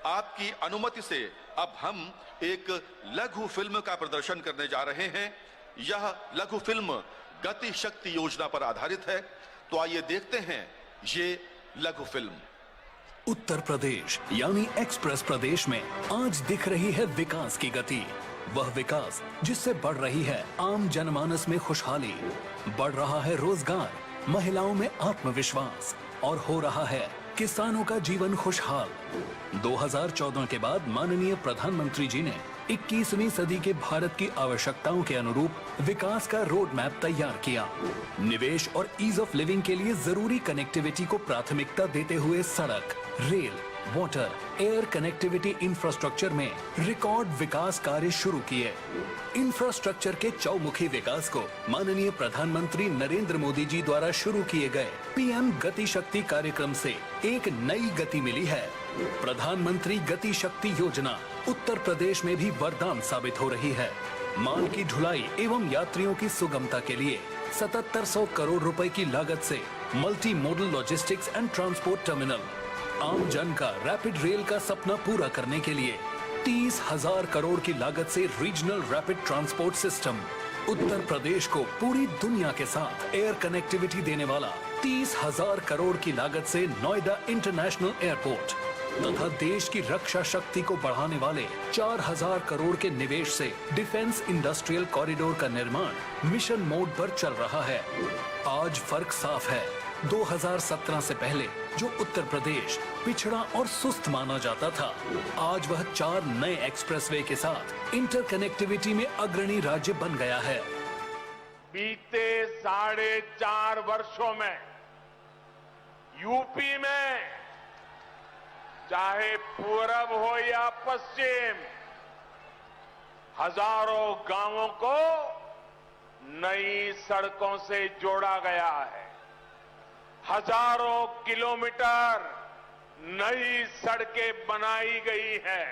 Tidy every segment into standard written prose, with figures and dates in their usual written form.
आपकी अनुमति से अब हम एक लघु फिल्म का प्रदर्शन करने जा रहे हैं। यह लघु फिल्म गति शक्ति योजना पर आधारित है। तो आइए देखते हैं ये लघु फिल्म। उत्तर प्रदेश यानी एक्सप्रेस प्रदेश में आज दिख रही है विकास की गति। वह विकास जिससे बढ़ रही है आम जनमानस में खुशहाली, बढ़ रहा है रोजगार, महिलाओं में आत्मविश्वास और हो रहा है किसानों का जीवन खुशहाल। 2014 के बाद माननीय प्रधानमंत्री जी ने 21वीं सदी के भारत की आवश्यकताओं के अनुरूप विकास का रोड मैप तैयार किया। निवेश और ईज ऑफ लिविंग के लिए जरूरी कनेक्टिविटी को प्राथमिकता देते हुए सड़क, rail, water, air connectivity infrastructure में रिकॉर्ड विकास कार्य शुरू किए। इंफ्रास्ट्रक्चर के चौमुखी विकास को माननीय प्रधानमंत्री नरेंद्र मोदी जी द्वारा शुरू किए गए पीएम गति शक्ति कार्यक्रम से एक नई गति मिली है। प्रधानमंत्री गति शक्ति योजना उत्तर प्रदेश में भी वरदान साबित हो रही है। माल की ढुलाई एवं यात्रियों की सुगमता के लिए 7700 करोड़ रुपए की लागत से multi modal logistics and transport terminal, आम जन का रैपिड रेल का सपना पूरा करने के लिए 30,000 करोड़ की लागत से regional rapid transport system, Uttar Pradesh को पूरी दुनिया के साथ एयर कनेक्टिविटी देने वाला 30,000 करोड़ की लागत से नोएडा इंटरनेशनल एयरपोर्ट तथा देश की रक्षा शक्ति को बढ़ाने वाले 4,000 करोड़ के निवेश से डिफेंस इंडस्ट्रियल कॉरिडोर का निर्माण मिशन मोड पर चल रहा है। आज फर्क साफ है। 2017 से पहले जो उत्तर प्रदेश पिछड़ा और सुस्त माना जाता था, आज वह 4 नए एक्सप्रेसवे के साथ इंटरकनेक्टिविटी में अग्रणी राज्य बन गया है। बीते 4.5 वर्षों में यूपी में चाहे पूरब हो या पश्चिम, हजारों गांवों को नई सड़कों से जोड़ा गया है। हजारों किलोमीटर नई सड़कें बनाई गई हैं।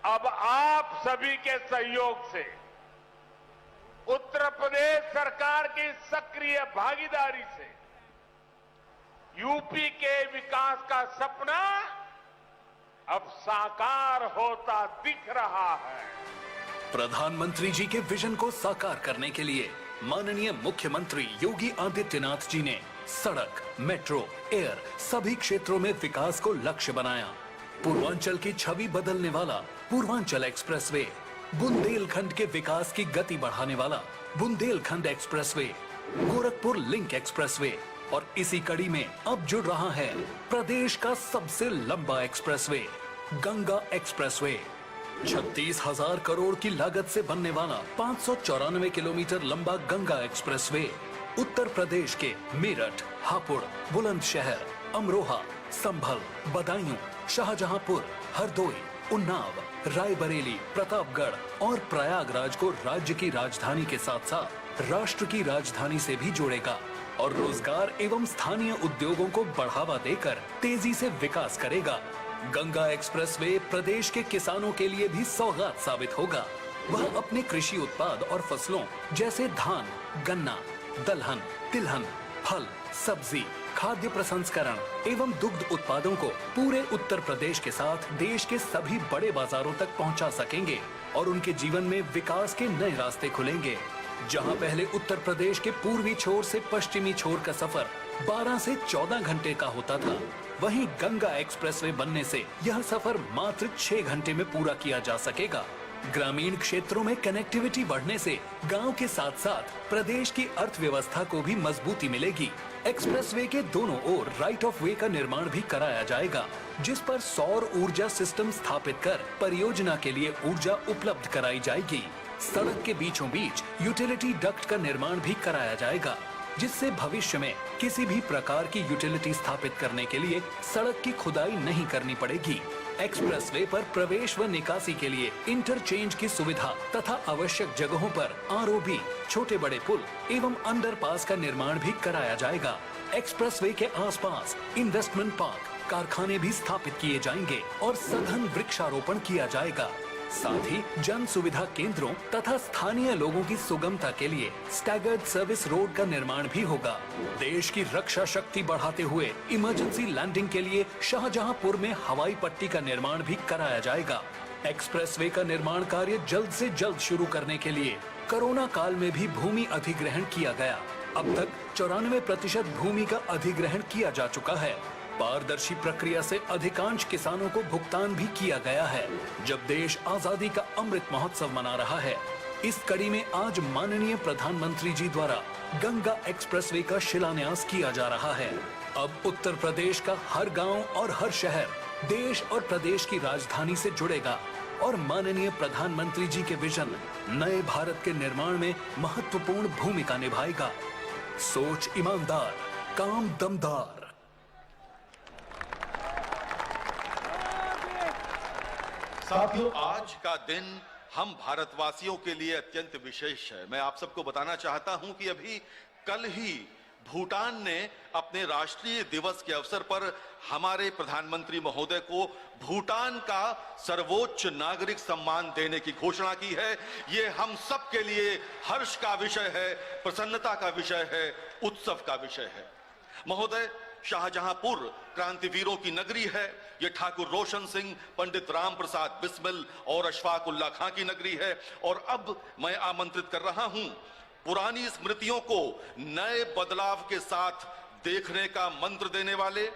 अब आप सभी के सहयोग से, उत्तर प्रदेश सरकार की सक्रिय भागीदारी से यूपी के विकास का सपना अब साकार होता दिख रहा है। प्रधानमंत्री जी के विजन को साकार करने के लिए माननीय मुख्यमंत्री योगी आदित्यनाथ जी ने सड़क, मेट्रो, एयर सभी क्षेत्रों में विकास को लक्ष्य बनाया। पूर्वांचल की छवि बदलने वाला पूर्वांचल एक्सप्रेसवे, बुंदेलखंड के विकास की गति बढ़ाने वाला Bundelkhand expressway, Gorakhpur link expressway और इसी कड़ी में अब जुड़ रहा है प्रदेश का सबसे लंबा एक्सप्रेसवे गंगा एक्सप्रेसवे। 36,000 करोड़ की लागत से बनने वाला 594 किलोमीटर लंबा गंगा एक्सप्रेसवे उत्तर प्रदेश के मेरठ, हापुड़, बुलंदशहर, अमरोहा, संभल, बदायूं, शाहजहांपुर, हरदोई, उन्नाव, रायबरेली, प्रतापगढ़ और प्रयागराज को राज्य की राजधानी के साथ साथ राष्ट्र की राजधानी से भी जोड़ेगा और रोजगार एवं स्थानीय उद्योगों को बढ़ावा देकर तेजी से विकास करेगा। गंगा एक्सप्रेसवे प्रदेश के किसानों के लिए भी सौगात साबित होगा। वह अपने कृषि उत्पाद और फसलों जैसे धान, गन्ना, दलहन, तिलहन, फल, सब्जी, खाद्य प्रसंस्करण एवं दुग्ध उत्पादों को पूरे उत्तर प्रदेश के साथ देश के सभी बड़े बाजारों तक पहुंचा सकेंगे और उनके जीवन में विकास के नए रास्ते खुलेंगे। जहां पहले उत्तर प्रदेश के पूर्वी छोर से पश्चिमी छोर का सफर 12 से 14 घंटे का होता था, वहीं गंगा एक्सप्रेसवे बनने से यह सफर मात्र 6 घंटे में पूरा किया जा सकेगा। ग्रामीण क्षेत्रों में कनेक्टिविटी बढ़ने से गांव के साथ साथ प्रदेश की अर्थव्यवस्था को भी मजबूती मिलेगी। एक्सप्रेसवे के दोनों ओर राइट ऑफ वे का निर्माण भी कराया जाएगा, जिस पर सौर ऊर्जा सिस्टम स्थापित कर परियोजना के लिए ऊर्जा उपलब्ध कराई जाएगी। सड़क के बीचों बीच यूटिलिटी डक्ट का निर्माण भी कराया जाएगा, जिससे भविष्य में किसी भी प्रकार की यूटिलिटी स्थापित करने के लिए सड़क की खुदाई नहीं करनी पड़ेगी। एक्सप्रेसवे पर प्रवेश व निकासी के लिए इंटरचेंज की सुविधा तथा आवश्यक जगहों पर आरओबी, छोटे बड़े पुल एवं अंडरपास का निर्माण भी कराया जाएगा। एक्सप्रेसवे के आसपास इन्वेस्टमेंट पार्क, कारखाने भी स्थापित किए जाएंगे और सघन वृक्षारोपण किया जाएगा। साथ ही जन सुविधा केंद्रों तथा स्थानीय लोगों की सुगमता के लिए स्टैगर्ड सर्विस रोड का निर्माण भी होगा। देश की रक्षा शक्ति बढ़ाते हुए इमरजेंसी लैंडिंग के लिए शाहजहांपुर में हवाई पट्टी का निर्माण भी कराया जाएगा। एक्सप्रेसवे का निर्माण कार्य जल्द से जल्द शुरू करने के लिए कोरोना काल में भी भूमि अधिग्रहण किया गया। अब तक 94% भूमि का अधिग्रहण किया जा चुका है। पारदर्शी प्रक्रिया से अधिकांश किसानों को भुगतान भी किया गया है। जब देश आजादी का अमृत महोत्सव मना रहा है, इस कड़ी में आज माननीय प्रधानमंत्री जी द्वारा गंगा एक्सप्रेसवे का शिलान्यास किया जा रहा है। अब उत्तर प्रदेश का हर गांव और हर शहर देश और प्रदेश की राजधानी से जुड़ेगा और माननीय प्रधानमंत्री जी के विजन नए भारत के निर्माण में महत्वपूर्ण भूमिका निभाएगा। सोच ईमानदार, काम दमदार। साथियों, आज का दिन हम भारतवासियों के लिए अत्यंत विशेष है। मैं आप सबको बताना चाहता हूं कि अभी कल ही भूटान ने अपने राष्ट्रीय दिवस के अवसर पर हमारे प्रधानमंत्री महोदय को भूटान का सर्वोच्च नागरिक सम्मान देने की घोषणा की है। ये हम सब के लिए हर्ष का विषय है, प्रसन्नता का विषय है, उत्सव का विषय है। महोदय, शाहजहांपुर क्रांतिवीरों की नगरी है। ये ठाकुर रोशन सिंह, पंडित राम प्रसाद बिस्मिल और अशफाक उल्लाह खां की नगरी है। और अब मैं आमंत्रित कर रहा हूं पुरानी स्मृतियों को नए बदलाव के साथ देखने का मंत्र देने वाले,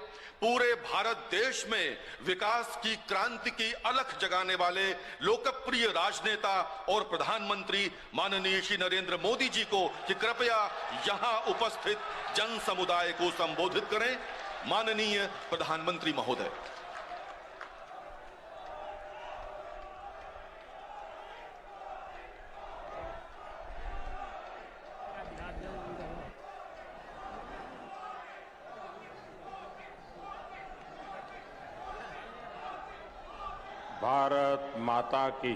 पूरे भारत देश में विकास की क्रांति की अलख जगाने वाले लोकप्रिय राजनेता और प्रधानमंत्री माननीय श्री नरेंद्र मोदी जी को कि कृपया यहां उपस्थित जन समुदाय को संबोधित करें। माननीय प्रधानमंत्री महोदय। भारत माता की,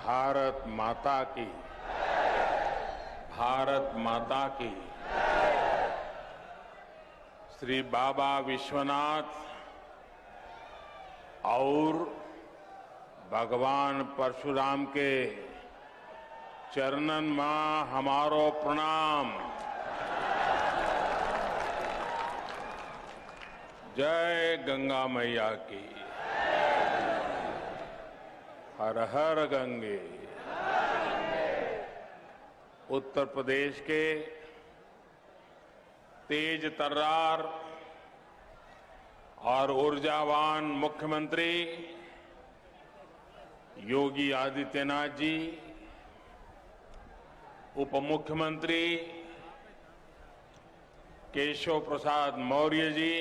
भारत माता की, भारत माता की। श्री बाबा विश्वनाथ और भगवान परशुराम के चरणन में हमारो प्रणाम। जय गंगा मैया की। हर हर गंगे। उत्तर प्रदेश के तेज तर्रार और ऊर्जावान मुख्यमंत्री योगी आदित्यनाथ जी, उप मुख्यमंत्री केशव प्रसाद मौर्य जी,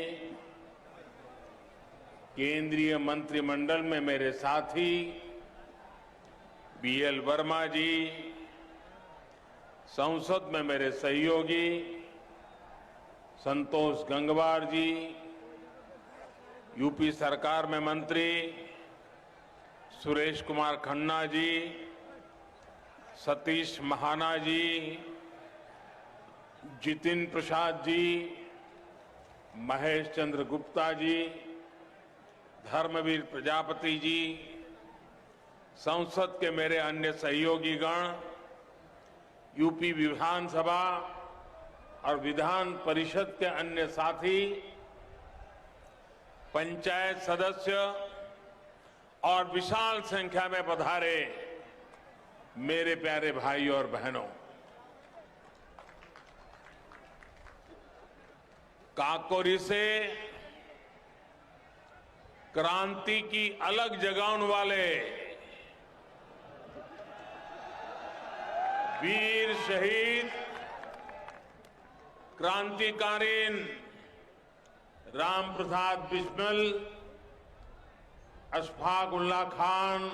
केंद्रीय मंत्रिमंडल में मेरे साथी बीएल वर्मा जी, संसद में मेरे सहयोगी संतोष गंगवार जी, यूपी सरकार में मंत्री सुरेश कुमार खन्ना जी, सतीश महाना जी, जितिन प्रसाद जी, महेश चंद्र गुप्ता जी, धर्मवीर प्रजापति जी, संसद के मेरे अन्य सहयोगी गण, यूपी विधानसभा और विधान परिषद के अन्य साथी, पंचायत सदस्य और विशाल संख्या में पधारे मेरे प्यारे भाई और बहनों, काकोरी से क्रांति की अलग जगाने वाले वीर शहीद क्रांतिकारीन राम प्रसाद बिस्मिल, अशफाक उल्लाह खान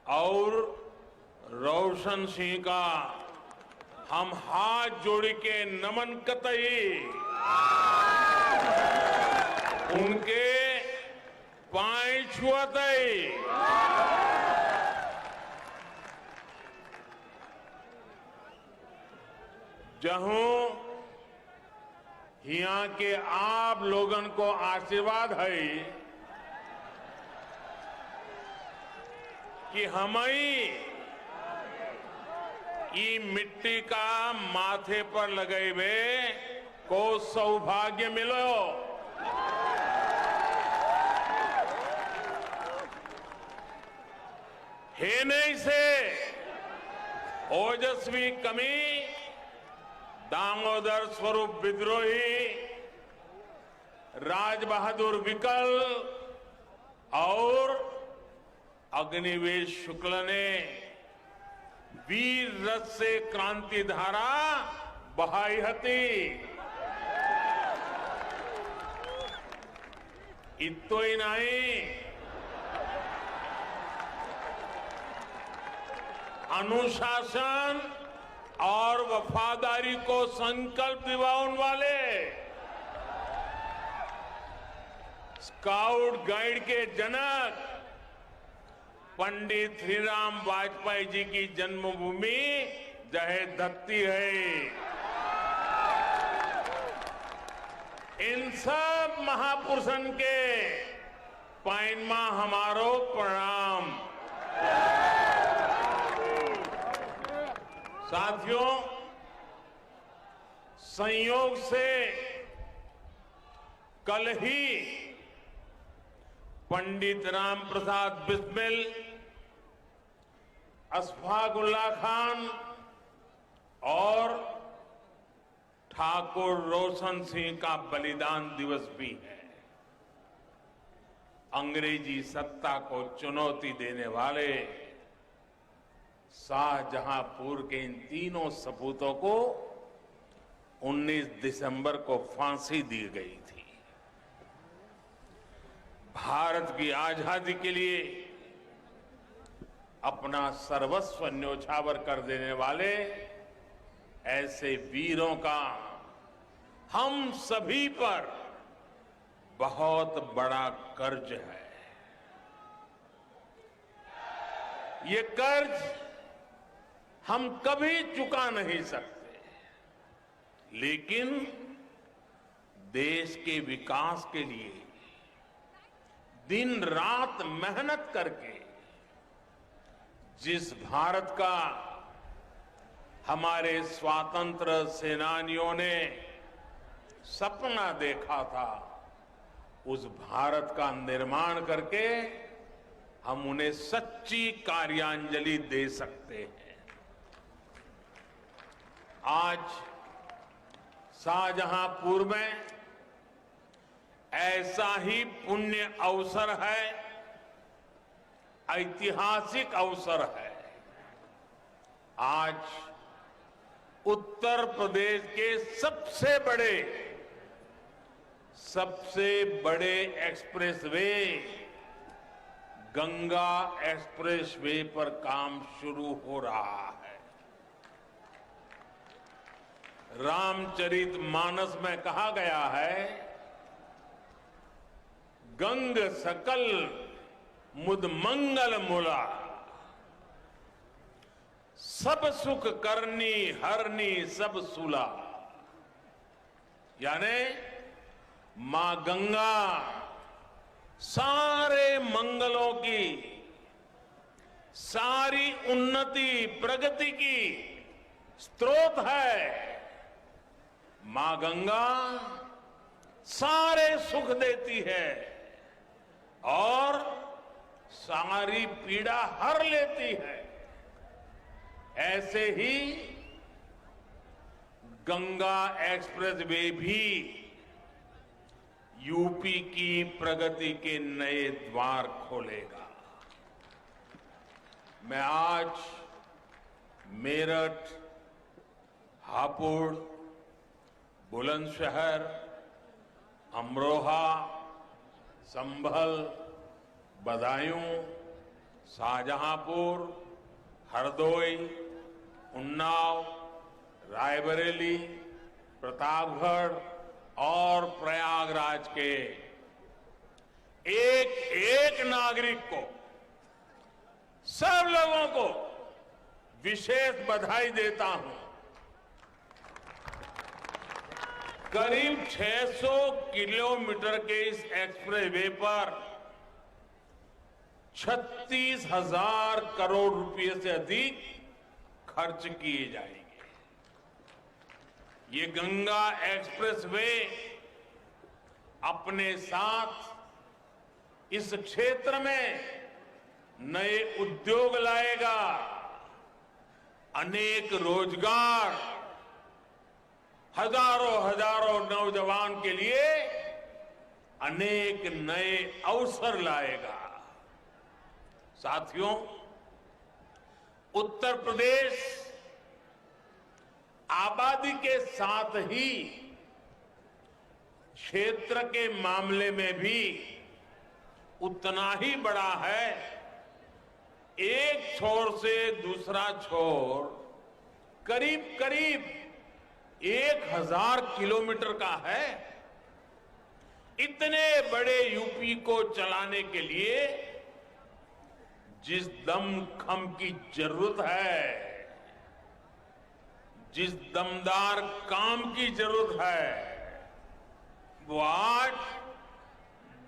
और रोशन सिंह का हम हाथ जोड़ के नमन कतई उनके पांव छुअतई। जहूं यहाँ के आप लोगन को आशीर्वाद है, कि हम ही की मिट्टी का माथे पर लगे हुए को सौभाग्य मिलो। हे नहीं से ओजस्वी कमी दामोदर स्वरूप विद्रोही, राज बहादुर विकल और अग्निवेश शुक्ल ने वीर रथ से क्रांति धारा बहाई हती। इतो ही नहीं, अनुशासन और वफादारी को संकल्प दिवाउन वाले स्काउट गाइड के जनक पंडित श्रीराम वाजपेयी जी की जन्मभूमि जहे धरती है। इन सब महापुरुषन के पैनमा हमारो प्रणाम। साथियों, संयोग से कल ही पंडित राम प्रसाद बिस्मिल, अशफाकुल्लाह खान और ठाकुर रोशन सिंह का बलिदान दिवस भी है। अंग्रेजी सत्ता को चुनौती देने वाले शाहजहांपुर के इन तीनों सपूतों को 19 दिसंबर को फांसी दी गई थी। भारत की आजादी के लिए अपना सर्वस्व न्योछावर कर देने वाले ऐसे वीरों का हम सभी पर बहुत बड़ा कर्ज है। ये कर्ज हम कभी चुका नहीं सकते, लेकिन देश के विकास के लिए दिन रात मेहनत करके जिस भारत का हमारे स्वातंत्र सेनानियों ने सपना देखा था, उस भारत का निर्माण करके हम उन्हें सच्ची कार्यांजलि दे सकते हैं। आज शाहजहांपुर में ऐसा ही पुण्य अवसर है, ऐतिहासिक अवसर है। आज उत्तर प्रदेश के सबसे बड़े एक्सप्रेसवे गंगा एक्सप्रेसवे पर काम शुरू हो रहा है। रामचरितमानस में कहा गया है, गंग सकल मुद मंगल मूला, सब सुख करनी हरनी सब सूला। यानी मां गंगा सारे मंगलों की, सारी उन्नति प्रगति की स्रोत है। मां गंगा सारे सुख देती है और सारी पीड़ा हर लेती है। ऐसे ही गंगा एक्सप्रेसवे भी यूपी की प्रगति के नए द्वार खोलेगा। मैं आज मेरठ, हापुड़, बुलंदशहर, अमरोहा, संभल, बदायूं, शाहजहांपुर, हरदोई, उन्नाव, रायबरेली, प्रतापगढ़ और प्रयागराज के एक एक नागरिक को, सब लोगों को विशेष बधाई देता हूं। करीब 600 किलोमीटर के इस एक्सप्रेसवे पर 36,000 करोड़ रुपए से अधिक खर्च किए जाएंगे। ये गंगा एक्सप्रेसवे अपने साथ इस क्षेत्र में नए उद्योग लाएगा, अनेक रोजगार, हजारों नौजवान के लिए अनेक नए अवसर लाएगा। साथियों, उत्तर प्रदेश आबादी के साथ ही क्षेत्र के मामले में भी उतना ही बड़ा है। एक छोर से दूसरा छोर करीब 1000 किलोमीटर का है। इतने बड़े यूपी को चलाने के लिए जिस दमखम की जरूरत है, जिस दमदार काम की जरूरत है, वो आज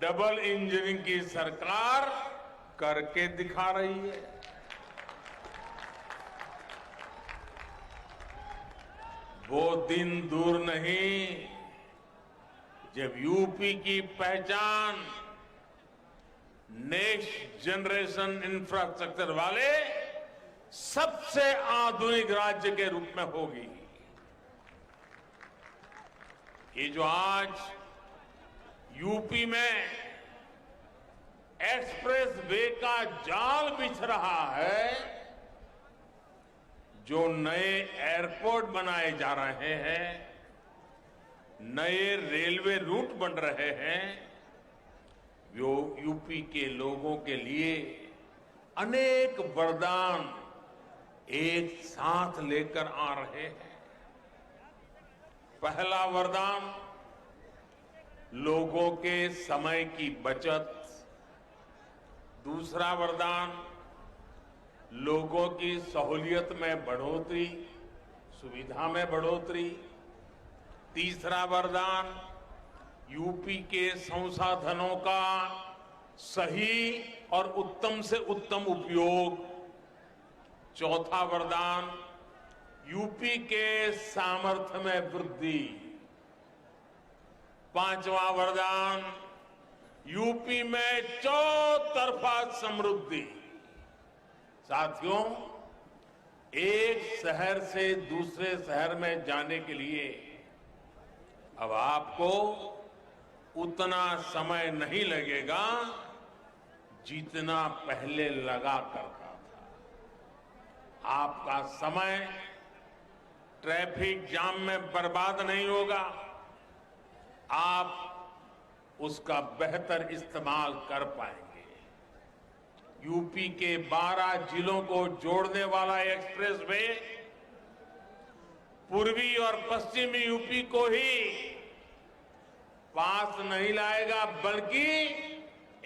डबल इंजन की सरकार करके दिखा रही है। वो दिन दूर नहीं जब यूपी की पहचान नेक्स्ट जनरेशन इंफ्रास्ट्रक्चर वाले सबसे आधुनिक राज्य के रूप में होगी। ये जो आज यूपी में एक्सप्रेस वे का जाल बिछ रहा है, जो नए एयरपोर्ट बनाए जा रहे हैं, नए रेलवे रूट बन रहे हैं, वो यूपी के लोगों के लिए अनेक वरदान एक साथ लेकर आ रहे हैं। पहला वरदान लोगों के समय की बचत, दूसरा वरदान लोगों की सहूलियत में बढ़ोतरी, सुविधा में बढ़ोतरी, तीसरा वरदान यूपी के संसाधनों का सही और उत्तम से उत्तम उपयोग, चौथा वरदान यूपी के सामर्थ्य में वृद्धि, पांचवा वरदान यूपी में चौतरफा समृद्धि। साथियों, एक शहर से दूसरे शहर में जाने के लिए अब आपको उतना समय नहीं लगेगा जितना पहले लगा करता था। आपका समय ट्रैफिक जाम में बर्बाद नहीं होगा, आप उसका बेहतर इस्तेमाल कर पाएंगे। यूपी के 12 जिलों को जोड़ने वाला एक्सप्रेसवे पूर्वी और पश्चिमी यूपी को ही पास नहीं लाएगा, बल्कि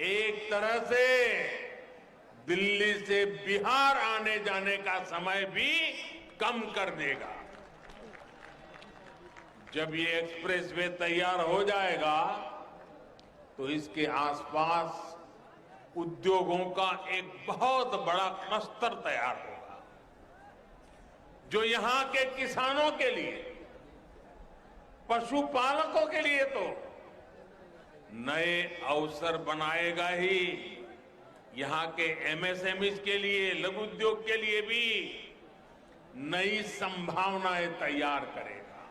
एक तरह से दिल्ली से बिहार आने जाने का समय भी कम कर देगा। जब ये एक्सप्रेसवे तैयार हो जाएगा तो इसके आसपास उद्योगों का एक बहुत बड़ा क्लस्टर तैयार होगा, जो यहां के किसानों के लिए, पशुपालकों के लिए तो नए अवसर बनाएगा ही, यहां के एमएसएमईज के लिए, लघु उद्योग के लिए भी नई संभावनाएं तैयार करेगा।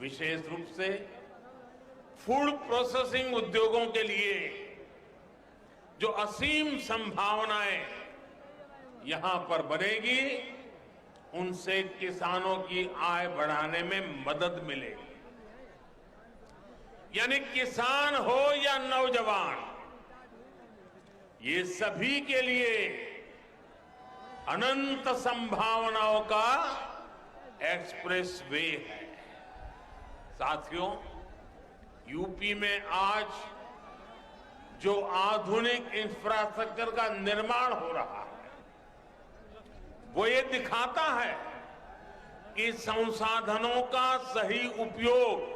विशेष रूप से फूड प्रोसेसिंग उद्योगों के लिए जो असीम संभावनाएं यहां पर बनेगी, उनसे किसानों की आय बढ़ाने में मदद मिलेगी। यानी किसान हो या नौजवान, ये सभी के लिए अनंत संभावनाओं का एक्सप्रेस वे है। साथियों, यूपी में आज जो आधुनिक इंफ्रास्ट्रक्चर का निर्माण हो रहा है, वो ये दिखाता है कि संसाधनों का सही उपयोग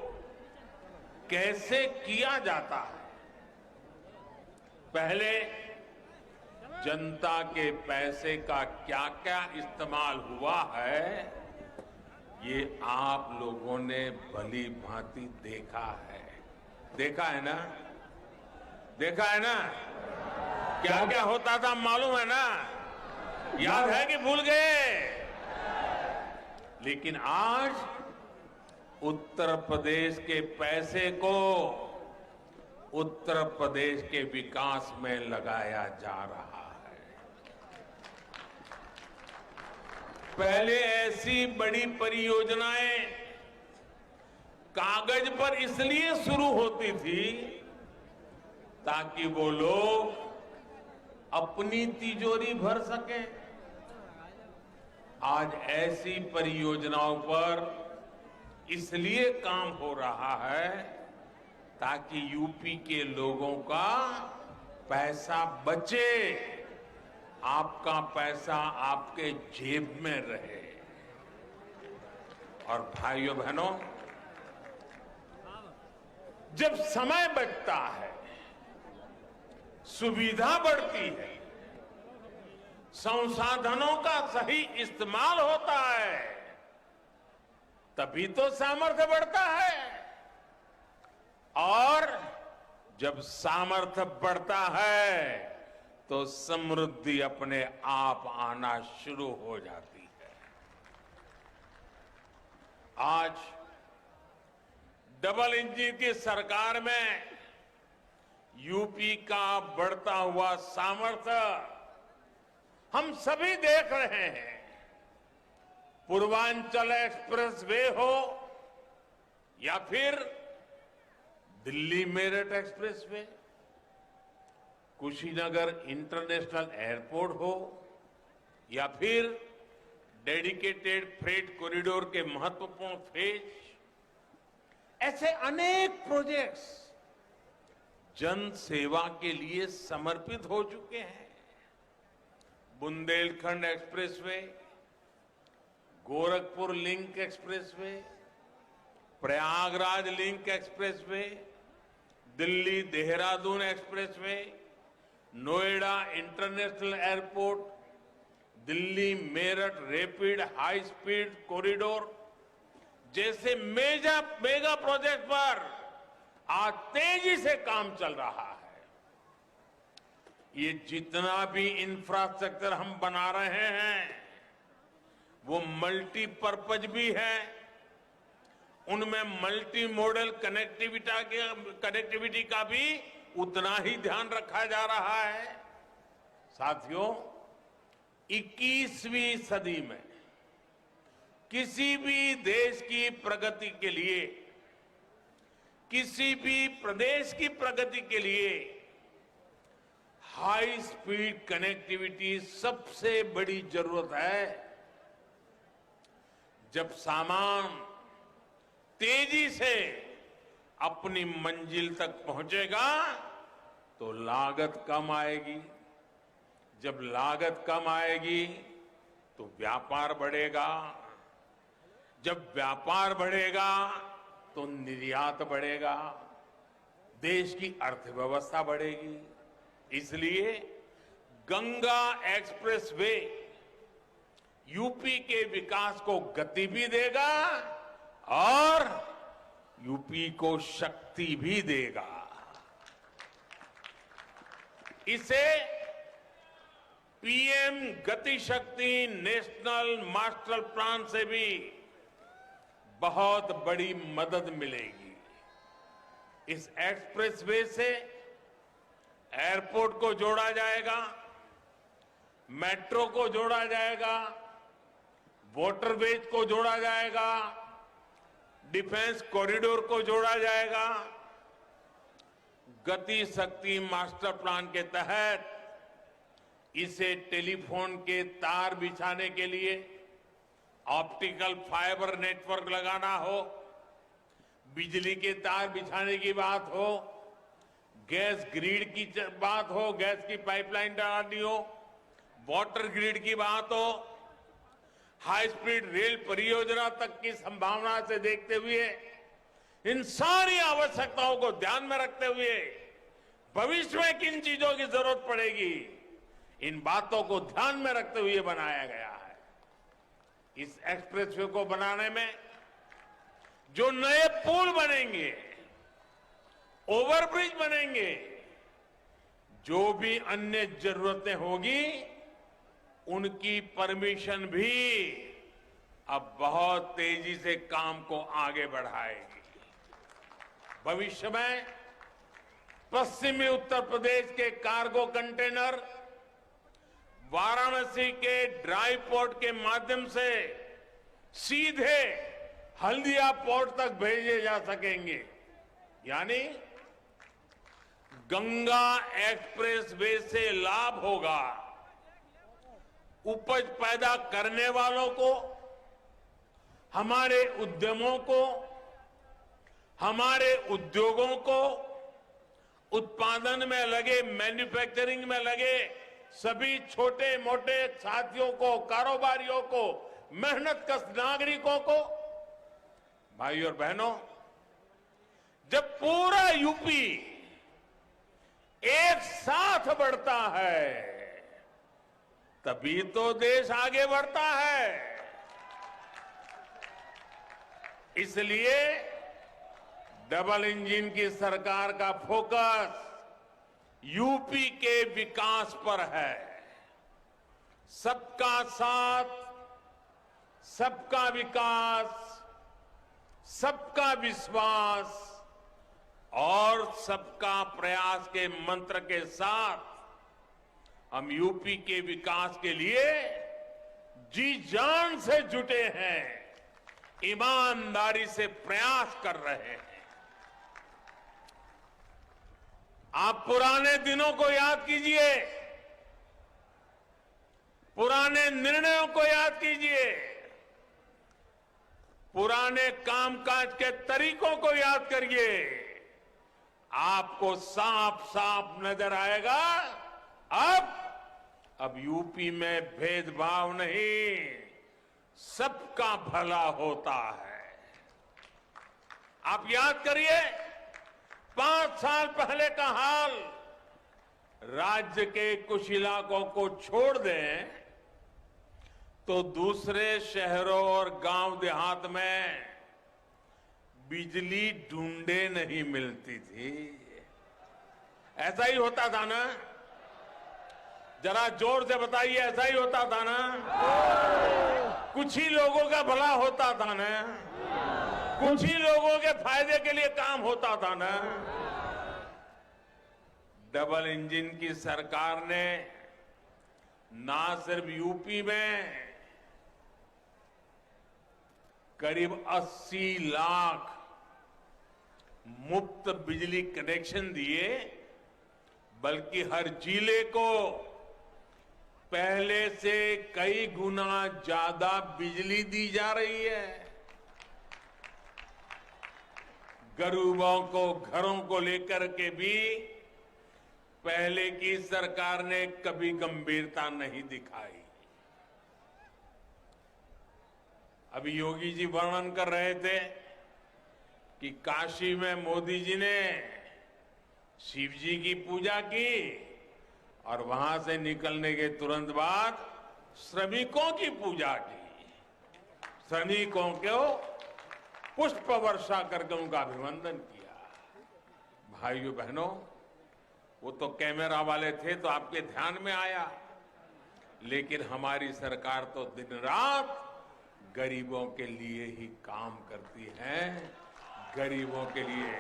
कैसे किया जाता है। पहले जनता के पैसे का क्या क्या इस्तेमाल हुआ है, ये आप लोगों ने भली भांति देखा है। देखा है ना? देखा है ना? क्या क्या होता था मालूम है ना? याद है कि भूल गए? लेकिन आज उत्तर प्रदेश के पैसे को उत्तर प्रदेश के विकास में लगाया जा रहा है। पहले ऐसी बड़ी परियोजनाएं कागज पर इसलिए शुरू होती थी ताकि वो लोग अपनी तिजोरी भर सके। आज ऐसी परियोजनाओं पर इसलिए काम हो रहा है ताकि यूपी के लोगों का पैसा बचे, आपका पैसा आपके जेब में रहे। और भाइयों बहनों, जब समय बचता है, सुविधा बढ़ती है, संसाधनों का सही इस्तेमाल होता है, तभी तो सामर्थ्य बढ़ता है। और जब सामर्थ्य बढ़ता है तो समृद्धि अपने आप आना शुरू हो जाती है। आज डबल इंजन की सरकार में यूपी का बढ़ता हुआ सामर्थ्य हम सभी देख रहे हैं। पूर्वांचल एक्सप्रेस वे हो या फिर Delhi Meerut express way, Kushinagar international airport हो या फिर डेडिकेटेड फ्रेट कॉरिडोर के महत्वपूर्ण फेज, ऐसे अनेक प्रोजेक्ट्स जन सेवा के लिए समर्पित हो चुके हैं। Bundelkhand expressway, Gorakhpur link expressway, Prayagraj link expressway, Delhi Dehradun expressway, Noida international airport, Delhi Meerut rapid high speed corridor जैसे मेगा प्रोजेक्ट पर आज तेजी से काम चल रहा है। ये जितना भी इंफ्रास्ट्रक्चर हम बना रहे हैं वो मल्टीपर्पज भी है, उनमें मल्टी मॉडल कनेक्टिविटी का भी उतना ही ध्यान रखा जा रहा है। साथियों, 21वीं सदी में किसी भी देश की प्रगति के लिए, किसी भी प्रदेश की प्रगति के लिए हाई स्पीड कनेक्टिविटी सबसे बड़ी जरूरत है। जब सामान तेजी से अपनी मंजिल तक पहुंचेगा तो लागत कम आएगी, जब लागत कम आएगी तो व्यापार बढ़ेगा, जब व्यापार बढ़ेगा तो निर्यात बढ़ेगा, देश की अर्थव्यवस्था बढ़ेगी। इसलिए गंगा एक्सप्रेसवे यूपी के विकास को गति भी देगा और यूपी को शक्ति भी देगा। इसे पीएम गति शक्ति नेशनल मास्टर प्लान से भी बहुत बड़ी मदद मिलेगी। इस एक्सप्रेसवे से एयरपोर्ट को जोड़ा जाएगा, मेट्रो को जोड़ा जाएगा, वाटरवेज को जोड़ा जाएगा, डिफेंस कॉरिडोर को जोड़ा जाएगा। गति शक्ति मास्टर प्लान के तहत इसे टेलीफोन के तार बिछाने के लिए ऑप्टिकल फाइबर नेटवर्क लगाना हो, बिजली के तार बिछाने की बात हो, गैस ग्रिड की बात हो, गैस की पाइपलाइन डालनी हो, वाटर ग्रिड की बात हो, हाई स्पीड रेल परियोजना तक की संभावना से देखते हुए, इन सारी आवश्यकताओं को ध्यान में रखते हुए भविष्य में किन चीजों की जरूरत पड़ेगी, इन बातों को ध्यान में रखते हुए बनाया गया है। इस एक्सप्रेसवे को बनाने में जो नए पुल बनेंगे, ओवरब्रिज बनेंगे, जो भी अन्य जरूरतें होगी, उनकी परमिशन भी अब बहुत तेजी से काम को आगे बढ़ाएगी। भविष्य में पश्चिमी उत्तर प्रदेश के कार्गो कंटेनर वाराणसी के ड्राई पोर्ट के माध्यम से सीधे हल्दिया पोर्ट तक भेजे जा सकेंगे। यानी गंगा एक्सप्रेसवे से लाभ होगा उपज पैदा करने वालों को, हमारे उद्यमों को, हमारे उद्योगों को, उत्पादन में लगे, मैन्युफैक्चरिंग में लगे सभी छोटे मोटे साथियों को, कारोबारियों को, मेहनतकश नागरिकों को। भाई और बहनों, जब पूरा यूपी एक साथ बढ़ता है तभी तो देश आगे बढ़ता है। इसलिए डबल इंजन की सरकार का फोकस यूपी के विकास पर है। सबका साथ, सबका विकास, सबका विश्वास और सबका प्रयास के मंत्र के साथ हम यूपी के विकास के लिए जी जान से जुटे हैं, ईमानदारी से प्रयास कर रहे हैं। आप पुराने दिनों को याद कीजिए, पुराने निर्णयों को याद कीजिए, पुराने कामकाज के तरीकों को याद करिए। आपको साफ साफ नजर आएगा अब यूपी में भेदभाव नहीं, सबका भला होता है। आप याद करिए 5 साल पहले का हाल। राज्य के कुछ इलाकों को छोड़ दें तो दूसरे शहरों और गांव देहात में बिजली ढूंढे नहीं मिलती थी। ऐसा ही होता था ना? जरा जोर से बताइए, ऐसा ही होता था ना? कुछ ही लोगों का भला होता था ना? कुछ ही लोगों के फायदे के लिए काम होता था ना? डबल इंजन की सरकार ने ना सिर्फ यूपी में करीब 80 लाख मुफ्त बिजली कनेक्शन दिए, बल्कि हर जिले को पहले से कई गुना ज्यादा बिजली दी जा रही है। गरीबों को घरों को लेकर के भी पहले की सरकार ने कभी गंभीरता नहीं दिखाई। अभी योगी जी वर्णन कर रहे थे कि काशी में मोदी जी ने शिव जी की पूजा की और वहां से निकलने के तुरंत बाद श्रमिकों की पूजा की। श्रमिकों को पुष्प वर्षा करके उनका अभिनंदन किया। भाइयों बहनों, वो तो कैमरा वाले थे तो आपके ध्यान में आया, लेकिन हमारी सरकार तो दिन रात गरीबों के लिए ही काम करती है। गरीबों के लिए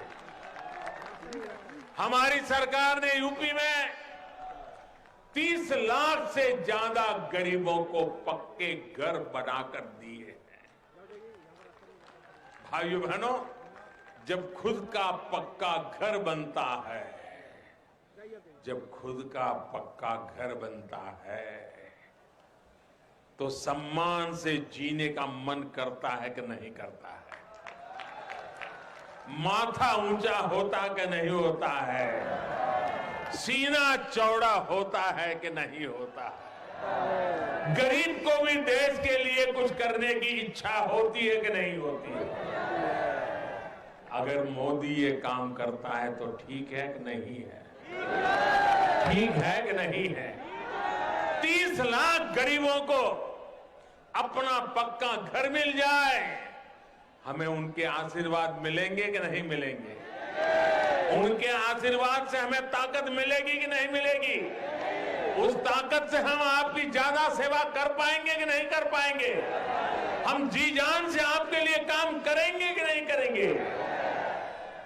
हमारी सरकार ने यूपी में 30 लाख से ज्यादा गरीबों को पक्के घर बनाकर दिए हैं। भाइयों बहनों, जब खुद का पक्का घर बनता है, जब खुद का पक्का घर बनता है तो सम्मान से जीने का मन करता है कि नहीं करता है? माथा ऊंचा होता कि नहीं होता है? सीना चौड़ा होता है कि नहीं होता है? गरीब को भी देश के लिए कुछ करने की इच्छा होती है कि नहीं होती है? अगर मोदी ये काम करता है तो ठीक है कि नहीं है? ठीक है कि नहीं है? 30 लाख गरीबों को अपना पक्का घर मिल जाए, हमें उनके आशीर्वाद मिलेंगे कि नहीं मिलेंगे? उनके आशीर्वाद से हमें ताकत मिलेगी कि नहीं मिलेगी? उस ताकत से हम आपकी ज्यादा सेवा कर पाएंगे कि नहीं कर पाएंगे? हम जी जान से आपके लिए काम करेंगे कि नहीं करेंगे?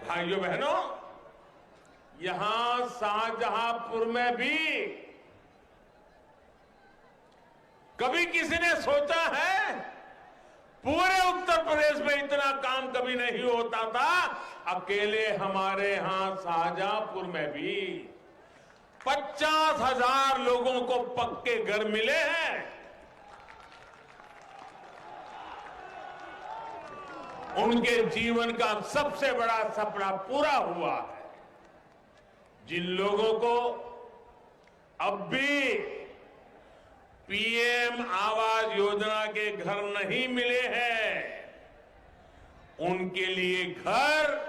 भाइयों बहनों, यहां शाहजहांपुर में भी कभी किसी ने सोचा है? पूरे उत्तर प्रदेश में इतना काम कभी नहीं होता था। अकेले हमारे यहां शाहजहांपुर में भी 50,000 लोगों को पक्के घर मिले हैं। उनके जीवन का सबसे बड़ा सपना पूरा हुआ है। जिन लोगों को अब भी पीएम आवास योजना के घर नहीं मिले हैं, उनके लिए घर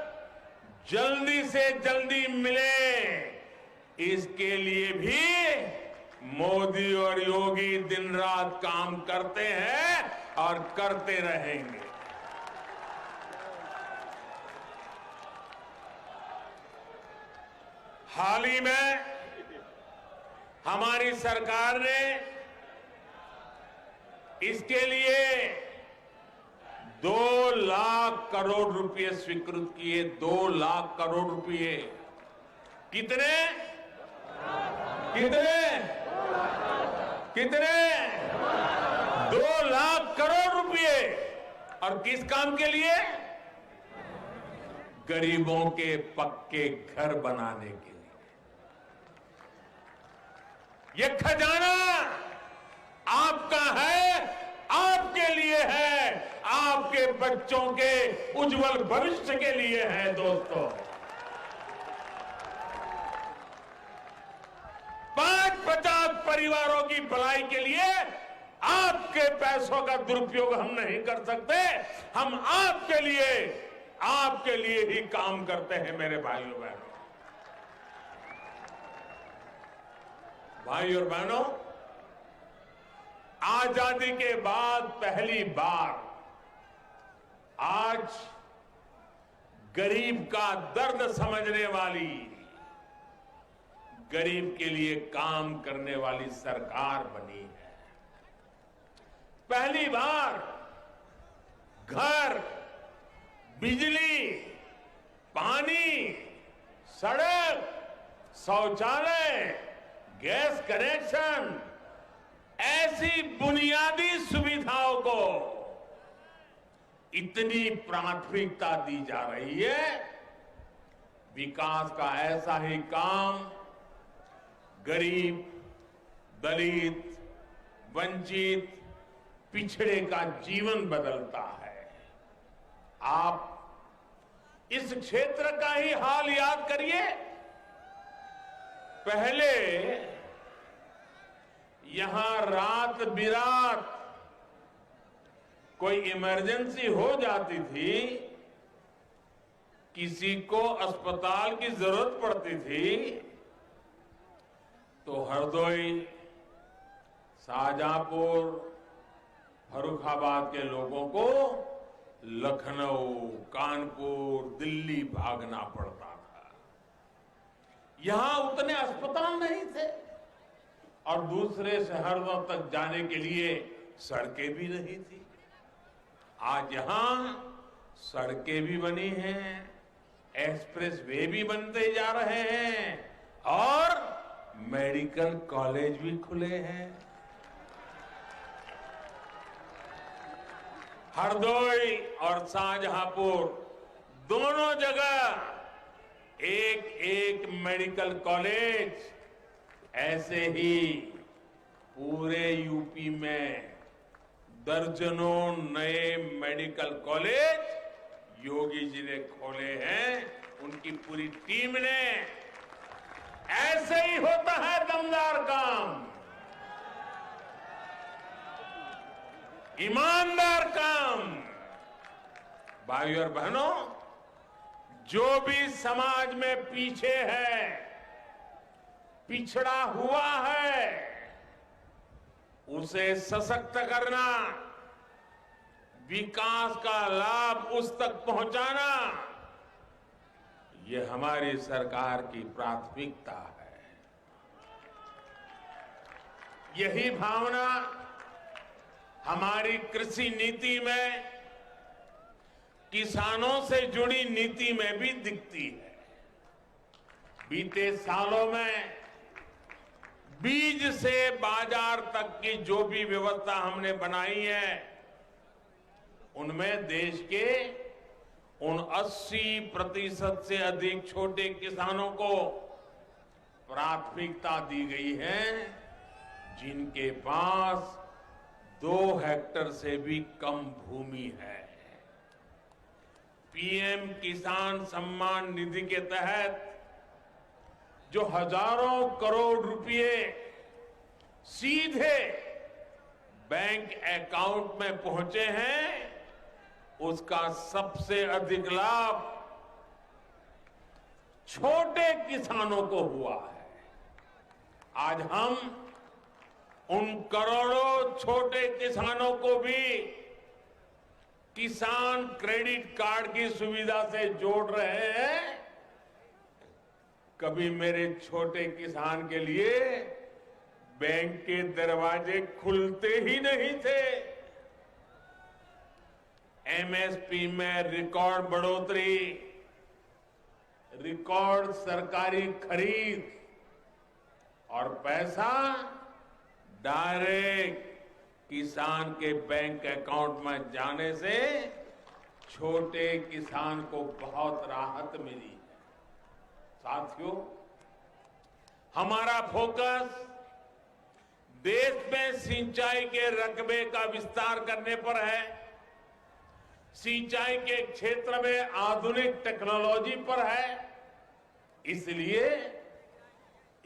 जल्दी से जल्दी मिले, इसके लिए भी मोदी और योगी दिन रात काम करते हैं और करते रहेंगे। हाल ही में हमारी सरकार ने इसके लिए 2 लाख करोड़ रुपए स्वीकृत किए। 2 लाख करोड़ रुपए। कितने कितने कितने 2 लाख करोड़ रुपए। और किस काम के लिए? गरीबों के पक्के घर बनाने के लिए। ये खजाना आपका है, आपके लिए है, आपके बच्चों के उज्जवल भविष्य के लिए है। दोस्तों, 50 परिवारों की भलाई के लिए आपके पैसों का दुरुपयोग हम नहीं कर सकते। हम आपके लिए ही काम करते हैं। मेरे भाइयों बहनों, भाई और बहनों, आजादी के बाद पहली बार आज गरीब का दर्द समझने वाली, गरीब के लिए काम करने वाली सरकार बनी है। पहली बार घर, बिजली, पानी, सड़क, शौचालय, गैस कनेक्शन, ऐसी बुनियादी सुविधाओं को इतनी प्राथमिकता दी जा रही है। विकास का ऐसा ही काम गरीब, दलित, वंचित, पिछड़े का जीवन बदलता है। आप इस क्षेत्र का ही हाल याद करिए। पहले यहां रात बिरात कोई इमरजेंसी हो जाती थी, किसी को अस्पताल की जरूरत पड़ती थी, तो हरदोई, शाहजहांपुर, फर्रुखाबाद के लोगों को लखनऊ, कानपुर, दिल्ली भागना पड़ता था। यहां उतने अस्पताल नहीं थे और दूसरे शहरों तक जाने के लिए सड़कें भी नहीं थी। आज यहां सड़कें भी बनी हैं, एक्सप्रेस वे भी बनते जा रहे हैं और मेडिकल कॉलेज भी खुले हैं। हरदोई और शाहजहांपुर दोनों जगह एक मेडिकल कॉलेज, ऐसे ही पूरे यूपी में दर्जनों नए मेडिकल कॉलेज योगी जी ने खोले हैं। उनकी पूरी टीम ने। ऐसे ही होता है दमदार काम, ईमानदार काम। भाई और बहनों, जो भी समाज में पीछे है, पिछड़ा हुआ है, उसे सशक्त करना, विकास का लाभ उस तक पहुंचाना, ये हमारी सरकार की प्राथमिकता है। यही भावना हमारी कृषि नीति में, किसानों से जुड़ी नीति में भी दिखती है। बीते सालों में बीज से बाजार तक की जो भी व्यवस्था हमने बनाई है, उनमें देश के उन 80% से अधिक छोटे किसानों को प्राथमिकता दी गई है, जिनके पास 2 हेक्टेयर से भी कम भूमि है। पीएम किसान सम्मान निधि के तहत जो हजारों करोड़ रुपए सीधे बैंक अकाउंट में पहुंचे हैं, उसका सबसे अधिक लाभ छोटे किसानों को हुआ है। आज हम उन करोड़ों छोटे किसानों को भी किसान क्रेडिट कार्ड की सुविधा से जोड़ रहे हैं। कभी मेरे छोटे किसान के लिए बैंक के दरवाजे खुलते ही नहीं थे। एमएसपी में रिकॉर्ड बढ़ोतरी, रिकॉर्ड सरकारी खरीद और पैसा डायरेक्ट किसान के बैंक अकाउंट में जाने से छोटे किसान को बहुत राहत मिली है। साथियों, हमारा फोकस देश में सिंचाई के रकबे का विस्तार करने पर है, सिंचाई के क्षेत्र में आधुनिक टेक्नोलॉजी पर है। इसलिए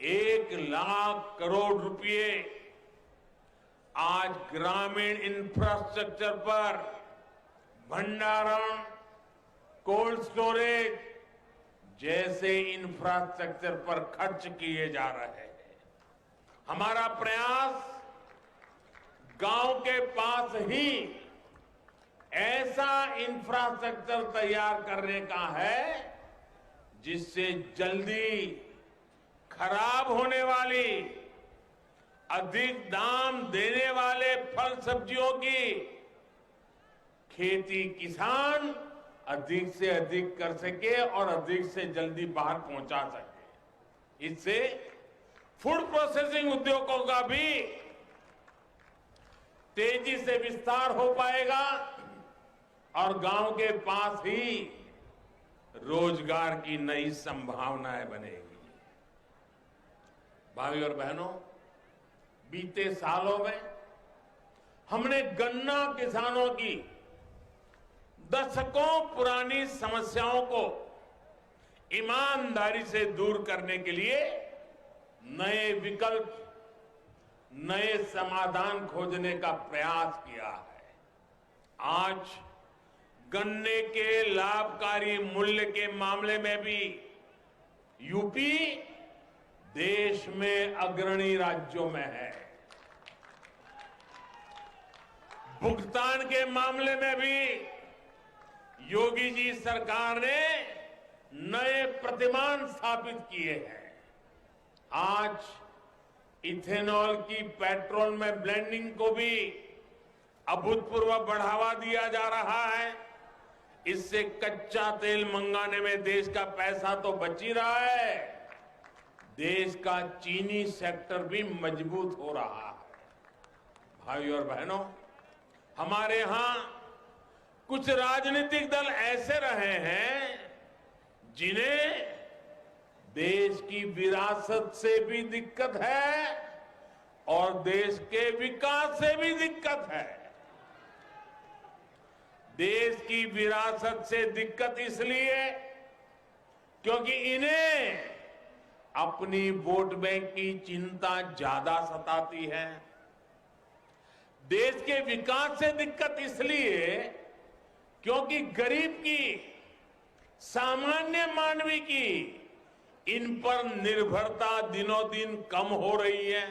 1 लाख करोड़ रुपए आज ग्रामीण इंफ्रास्ट्रक्चर पर, भंडारण, कोल्ड स्टोरेज जैसे इंफ्रास्ट्रक्चर पर खर्च किए जा रहे हैं। हमारा प्रयास गांव के पास ही ऐसा इंफ्रास्ट्रक्चर तैयार करने का है जिससे जल्दी खराब होने वाली, अधिक दाम देने वाले फल सब्जियों की खेती किसान अधिक से अधिक कर सके और अधिक से जल्दी बाहर पहुंचा सके। इससे फूड प्रोसेसिंग उद्योगों का भी तेजी से विस्तार हो पाएगा और गांव के पास ही रोजगार की नई संभावनाएं बनेगी। भाई और बहनों, बीते सालों में हमने गन्ना किसानों की दशकों पुरानी समस्याओं को ईमानदारी से दूर करने के लिए नए विकल्प, नए समाधान खोजने का प्रयास किया है। आज गन्ने के लाभकारी मूल्य के मामले में भी यूपी देश में अग्रणी राज्यों में है। भुगतान के मामले में भी योगी जी सरकार ने नए प्रतिमान स्थापित किए हैं। आज इथेनॉल की पेट्रोल में ब्लेंडिंग को भी अभूतपूर्व बढ़ावा दिया जा रहा है। इससे कच्चा तेल मंगाने में देश का पैसा तो बच ही रहा है, देश का चीनी सेक्टर भी मजबूत हो रहा है। भाइयों और बहनों, हमारे यहां कुछ राजनीतिक दल ऐसे रहे हैं जिन्हें देश की विरासत से भी दिक्कत है और देश के विकास से भी दिक्कत है। देश की विरासत से दिक्कत इसलिए क्योंकि इन्हें अपनी वोट बैंक की चिंता ज्यादा सताती है। देश के विकास से दिक्कत इसलिए क्योंकि गरीब की, सामान्य मानवी की इन पर निर्भरता दिनों दिन कम हो रही है।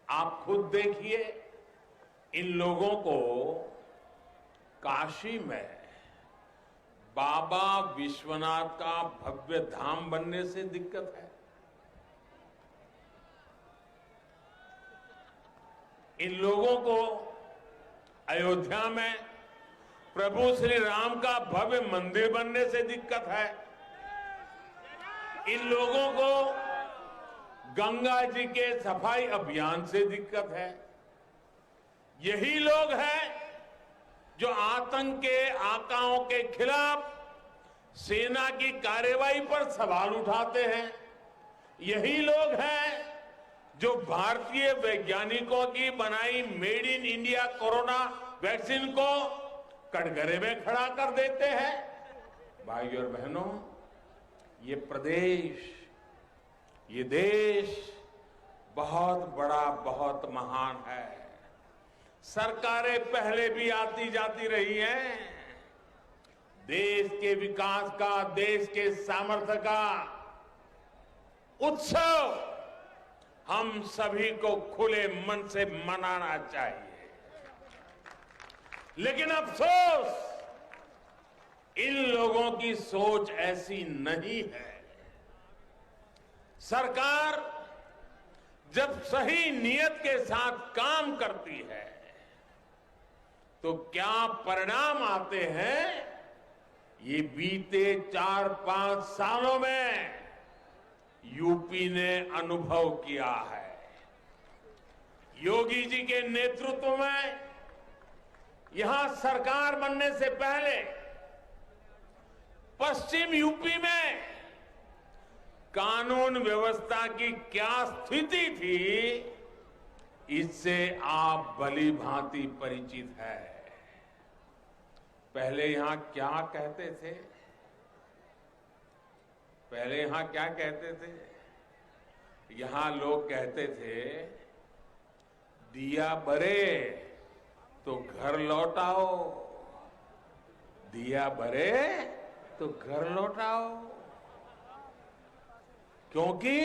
आप खुद देखिए, इन लोगों को काशी में बाबा विश्वनाथ का भव्य धाम बनने से दिक्कत है। इन लोगों को अयोध्या में प्रभु श्री राम का भव्य मंदिर बनने से दिक्कत है। इन लोगों को गंगा जी के सफाई अभियान से दिक्कत है। यही लोग हैं जो आतंक के आकाओं के खिलाफ सेना की कार्रवाई पर सवाल उठाते हैं। यही लोग हैं जो भारतीय वैज्ञानिकों की बनाई made in India corona vaccine को कटघरे में खड़ा कर देते हैं। भाइयों और बहनों, ये प्रदेश, ये देश बहुत बड़ा, बहुत महान है। सरकारें पहले भी आती जाती रही हैं। देश के विकास का, देश के सामर्थ्य का उत्सव हम सभी को खुले मन से मनाना चाहिए। लेकिन अफसोस, इन लोगों की सोच ऐसी नहीं है। सरकार जब सही नियत के साथ काम करती है तो क्या परिणाम आते हैं, ये बीते 4-5 सालों में यूपी ने अनुभव किया है। योगी जी के नेतृत्व में यहां सरकार बनने से पहले पश्चिम यूपी में कानून व्यवस्था की क्या स्थिति थी, इससे आप भली भांति परिचित है। पहले यहां क्या कहते थे? पहले यहां क्या कहते थे? यहां लोग कहते थे, दिया बरे तो घर लौटाओ, दिया बरे तो घर लौटाओ। क्योंकि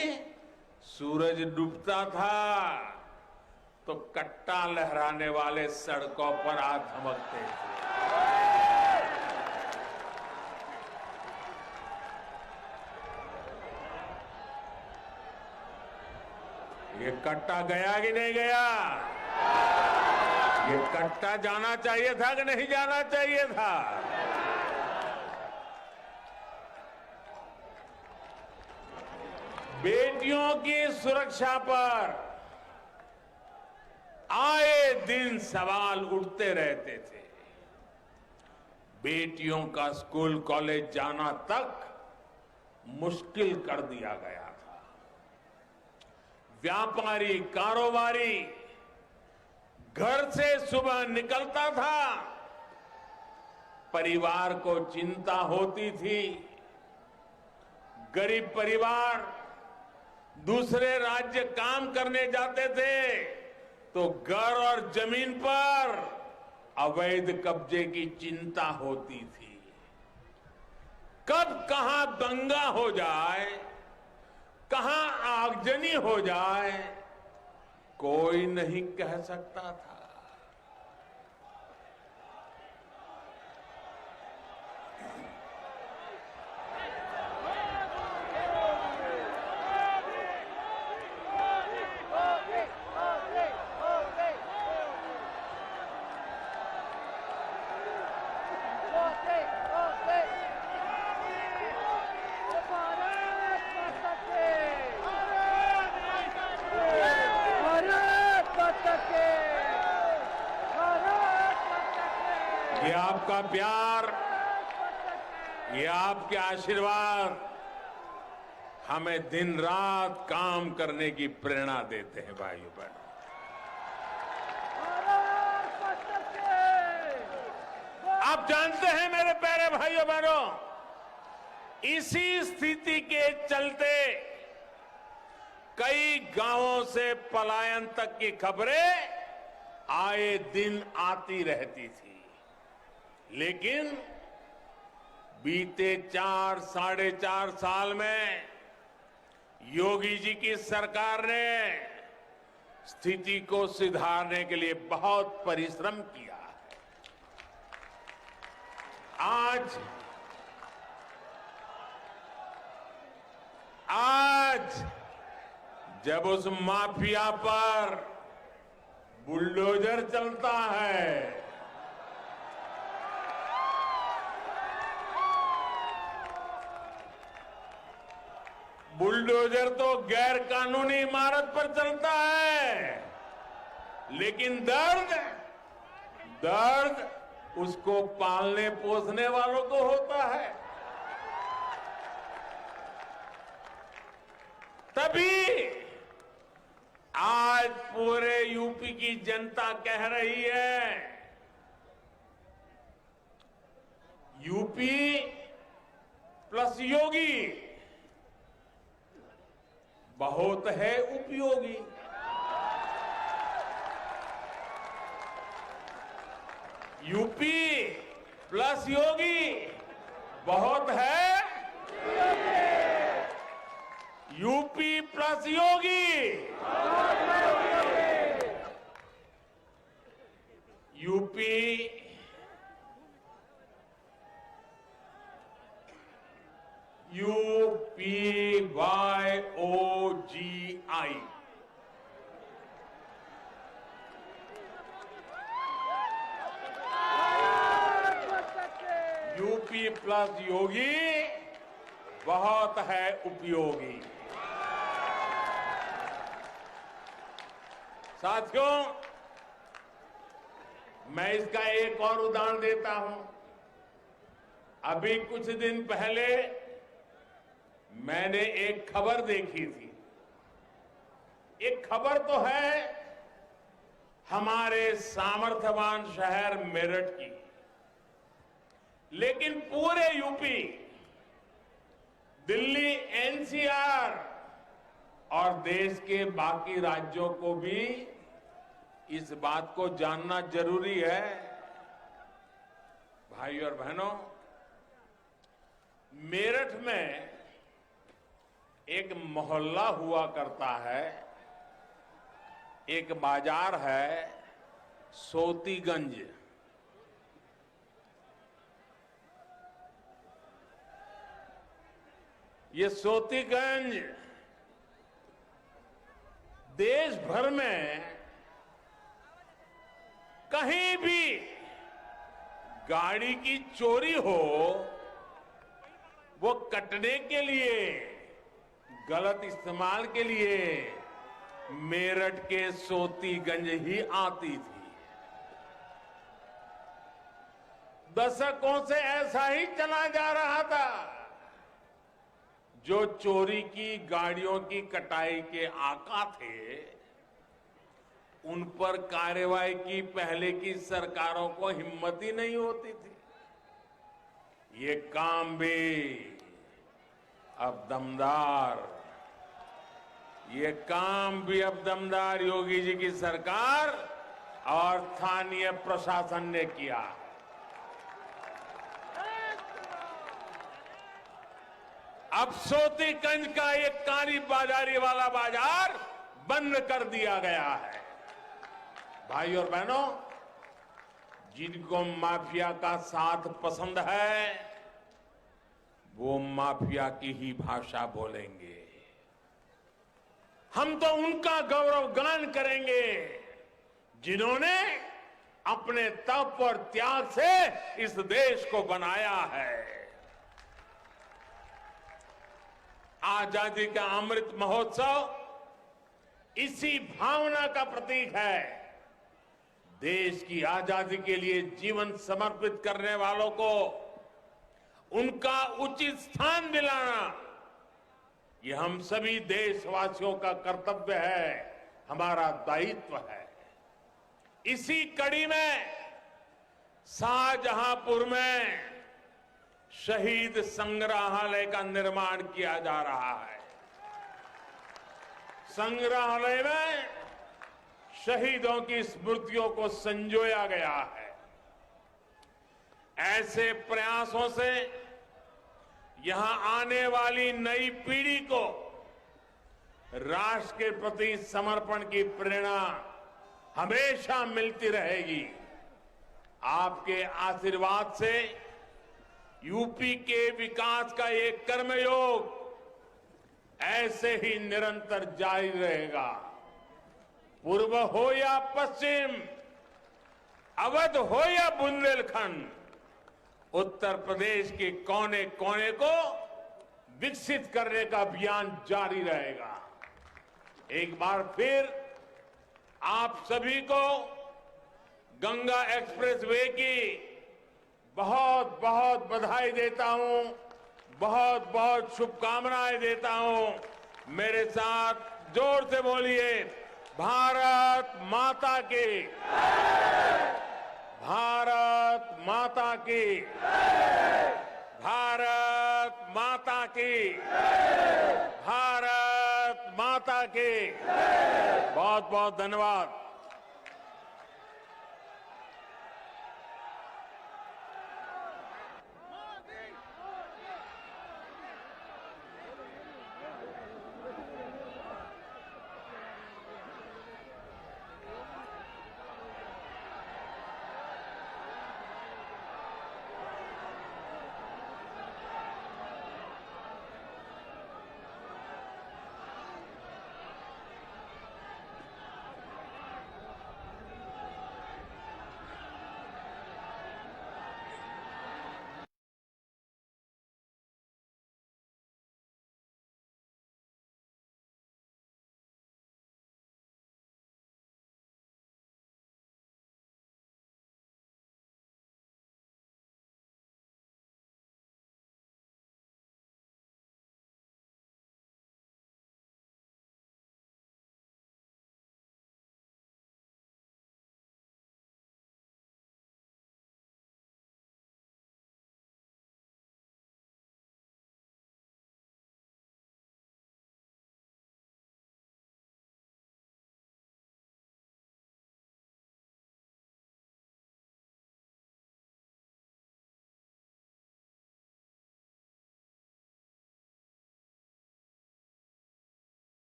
सूरज डूबता था तो कट्टा लहराने वाले सड़कों पर आ धमकते थे। ये कट्टा गया कि नहीं गया? ये कट्टा जाना चाहिए था कि नहीं जाना चाहिए था? बेटियों की सुरक्षा पर आए दिन सवाल उठते रहते थे। बेटियों का स्कूल कॉलेज जाना तक मुश्किल कर दिया गया था। व्यापारी, कारोबारी घर से सुबह निकलता था, परिवार को चिंता होती थी। गरीब परिवार दूसरे राज्य काम करने जाते थे तो घर और जमीन पर अवैध कब्जे की चिंता होती थी। कब कहां दंगा हो जाए, कहां आगजनी हो जाए, कोई नहीं कह सकता था। ये आपका प्यार, ये आपके आशीर्वाद हमें दिन रात काम करने की प्रेरणा देते हैं। भाइयों बहनों, आप जानते हैं मेरे प्यारे भाइयों बहनों, इसी स्थिति के चलते कई गांवों से पलायन तक की खबरें आए दिन आती रहती थी। लेकिन बीते 4-4.5 साल में योगी जी की सरकार ने स्थिति को सुधारने के लिए बहुत परिश्रम किया है। आज जब उस माफिया पर बुलडोजर चलता है, बुलडोजर तो गैर कानूनी इमारत पर चलता है, लेकिन दर्द उसको पालने पोसने वालों को होता है। तभी आज पूरे यूपी की जनता कह रही है, यूपी प्लस योगी बहुत है उपयोगी। यूपी प्लस योगी बहुत है, यूपी प्लस योगी, यूपी UPYOGI। यूपी प्लस योगी बहुत है उपयोगी। साथियों, मैं इसका एक और उदाहरण देता हूं। अभी कुछ दिन पहले मैंने एक खबर देखी थी। एक खबर तो है हमारे सामर्थ्यवान शहर मेरठ की, लेकिन पूरे यूपी, दिल्ली, एनसीआर और देश के बाकी राज्यों को भी इस बात को जानना जरूरी है। भाई और बहनों, मेरठ में एक मोहल्ला हुआ करता है, एक बाजार है सोतीगंज। ये सोतीगंज देश भर में कहीं भी गाड़ी की चोरी हो, वो कटने के लिए, गलत इस्तेमाल के लिए मेरठ के सोतीगंज ही आती थी। दशकों से ऐसा ही चला जा रहा था। जो चोरी की गाड़ियों की कटाई के आका थे, उन पर कार्रवाई की पहले की सरकारों को हिम्मत ही नहीं होती थी। ये काम भी अब दमदार, ये काम भी अब दमदार योगी जी की सरकार और स्थानीय प्रशासन ने किया। अब सोतीगंज का एक काली बाजारी वाला बाजार बंद कर दिया गया है। भाई और बहनों, जिनको माफिया का साथ पसंद है, वो माफिया की ही भाषा बोलेंगे। हम तो उनका गौरवगान करेंगे जिन्होंने अपने तप और त्याग से इस देश को बनाया है। आजादी का अमृत महोत्सव इसी भावना का प्रतीक है। देश की आजादी के लिए जीवन समर्पित करने वालों को उनका उचित स्थान दिलाना, ये हम सभी देशवासियों का कर्तव्य है, हमारा दायित्व है। इसी कड़ी में शाहजहांपुर में शहीद संग्रहालय का निर्माण किया जा रहा है। संग्रहालय में शहीदों की स्मृतियों को संजोया गया है। ऐसे प्रयासों से यहां आने वाली नई पीढ़ी को राष्ट्र के प्रति समर्पण की प्रेरणा हमेशा मिलती रहेगी। आपके आशीर्वाद से यूपी के विकास का ये कर्मयोग ऐसे ही निरंतर जारी रहेगा। पूर्व हो या पश्चिम, अवध हो या बुंदेलखंड, उत्तर प्रदेश के कोने कोने को विकसित करने का अभियान जारी रहेगा। एक बार फिर आप सभी को गंगा एक्सप्रेसवे की बहुत बहुत बधाई देता हूं, बहुत बहुत शुभकामनाएं देता हूं। मेरे साथ जोर से बोलिए, भारत माता की, भारत माता की, भारत माता की, भारत माता की। बहुत बहुत धन्यवाद।